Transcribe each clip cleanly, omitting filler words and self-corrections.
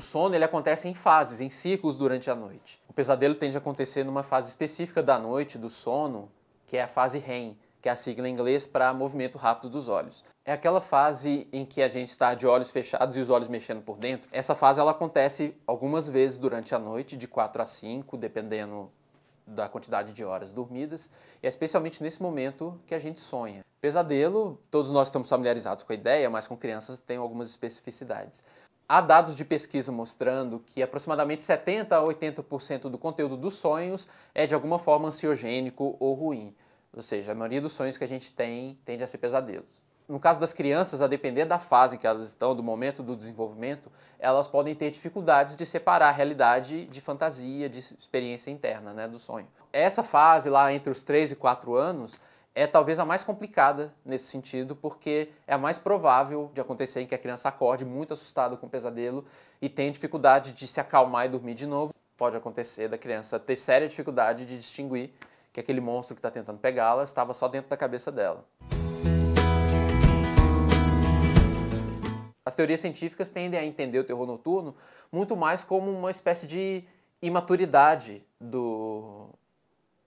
sono ele acontece em fases, em ciclos durante a noite. O pesadelo tende a acontecer numa fase específica da noite, do sono, que é a fase REM, que é a sigla em inglês para movimento rápido dos olhos. É aquela fase em que a gente está de olhos fechados e os olhos mexendo por dentro. Essa fase ela acontece algumas vezes durante a noite, de 4 a 5, dependendo da quantidade de horas dormidas, e é especialmente nesse momento que a gente sonha. Pesadelo, todos nós estamos familiarizados com a ideia, mas com crianças tem algumas especificidades. Há dados de pesquisa mostrando que aproximadamente 70 a 80% do conteúdo dos sonhos é de alguma forma ansiogênico ou ruim. Ou seja, a maioria dos sonhos que a gente tem tende a ser pesadelos. No caso das crianças, a depender da fase que elas estão, do momento do desenvolvimento, elas podem ter dificuldades de separar a realidade de fantasia, de experiência interna, né, do sonho. Essa fase lá entre os 3 e 4 anos é talvez a mais complicada nesse sentido, porque é a mais provável de acontecer em que a criança acorde muito assustada com o pesadelo e tenha dificuldade de se acalmar e dormir de novo. Pode acontecer da criança ter séria dificuldade de distinguir que aquele monstro que está tentando pegá-la estava só dentro da cabeça dela. As teorias científicas tendem a entender o terror noturno muito mais como uma espécie de imaturidade do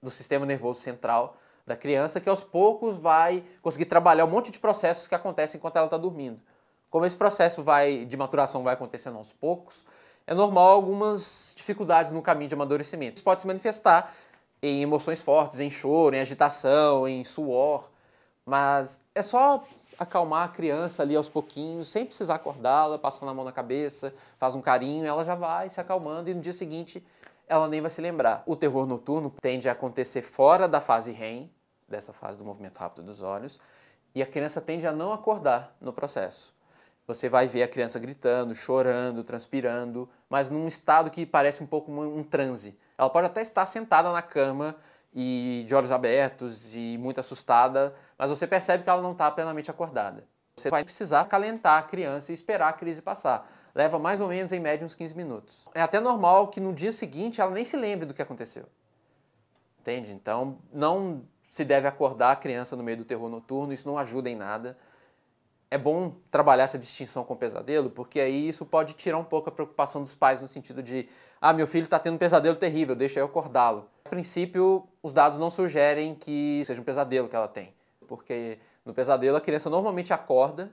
sistema nervoso central da criança, que aos poucos vai conseguir trabalhar um monte de processos que acontecem enquanto ela está dormindo. Como esse processo de maturação vai acontecendo aos poucos, é normal algumas dificuldades no caminho de amadurecimento. Isso pode se manifestar em emoções fortes, em choro, em agitação, em suor, mas é só acalmar a criança ali aos pouquinhos, sem precisar acordá-la, passando a mão na cabeça, faz um carinho, ela já vai se acalmando e no dia seguinte ela nem vai se lembrar. O terror noturno tende a acontecer fora da fase REM, dessa fase do movimento rápido dos olhos, e a criança tende a não acordar no processo. Você vai ver a criança gritando, chorando, transpirando, mas num estado que parece um pouco um transe. Ela pode até estar sentada na cama e de olhos abertos e muito assustada, mas você percebe que ela não está plenamente acordada. Você vai precisar acalentar a criança e esperar a crise passar. Leva mais ou menos, em média, uns 15 minutos. É até normal que no dia seguinte ela nem se lembre do que aconteceu. Entende? Então, não se deve acordar a criança no meio do terror noturno, isso não ajuda em nada. É bom trabalhar essa distinção com o pesadelo, porque aí isso pode tirar um pouco a preocupação dos pais no sentido de meu filho está tendo um pesadelo terrível, deixa eu acordá-lo. A princípio, os dados não sugerem que seja um pesadelo que ela tem, porque no pesadelo a criança normalmente acorda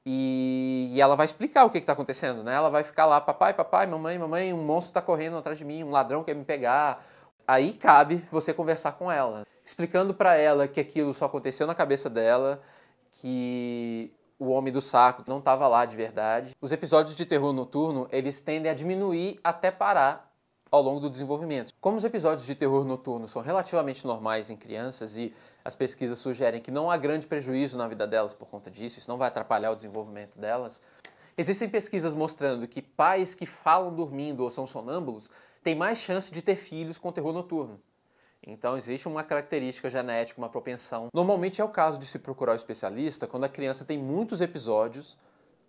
e ela vai explicar o que está acontecendo, né? Ela vai ficar lá, papai, papai, mamãe, mamãe, um monstro está correndo atrás de mim, um ladrão quer me pegar. Aí cabe você conversar com ela, explicando para ela que aquilo só aconteceu na cabeça dela, que o homem do saco não estava lá de verdade. Os episódios de terror noturno, eles tendem a diminuir até parar ao longo do desenvolvimento. Como os episódios de terror noturno são relativamente normais em crianças e as pesquisas sugerem que não há grande prejuízo na vida delas por conta disso, isso não vai atrapalhar o desenvolvimento delas, existem pesquisas mostrando que pais que falam dormindo ou são sonâmbulos têm mais chance de ter filhos com terror noturno. Então existe uma característica genética, uma propensão. Normalmente é o caso de se procurar o especialista quando a criança tem muitos episódios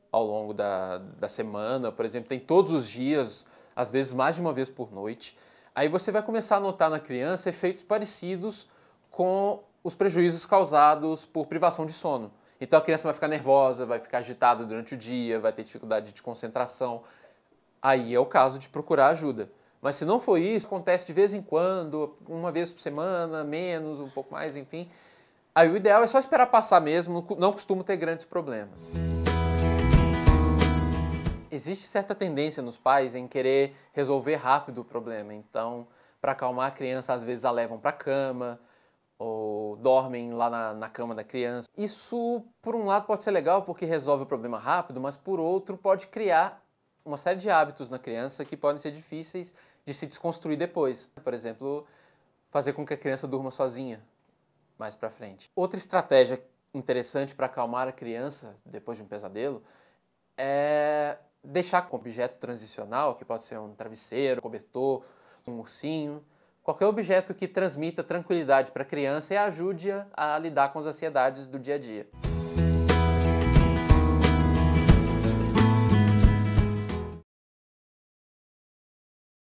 ao longo da semana, por exemplo, tem todos os dias, às vezes mais de uma vez por noite. Aí você vai começar a notar na criança efeitos parecidos com os prejuízos causados por privação de sono. Então a criança vai ficar nervosa, vai ficar agitada durante o dia, vai ter dificuldade de concentração. Aí é o caso de procurar ajuda. Mas se não for isso, acontece de vez em quando, uma vez por semana, menos, um pouco mais, enfim. Aí o ideal é só esperar passar mesmo, não costumo ter grandes problemas. Existe certa tendência nos pais em querer resolver rápido o problema. Então, para acalmar a criança, às vezes a levam para a cama, ou dormem lá na cama da criança. Isso, por um lado, pode ser legal porque resolve o problema rápido, mas por outro, pode criar uma série de hábitos na criança que podem ser difíceis de se desconstruir depois. Por exemplo, fazer com que a criança durma sozinha mais pra frente. Outra estratégia interessante para acalmar a criança depois de um pesadelo é deixar com objeto transicional, que pode ser um travesseiro, um cobertor, um ursinho, qualquer objeto que transmita tranquilidade para a criança e ajude-a a lidar com as ansiedades do dia a dia.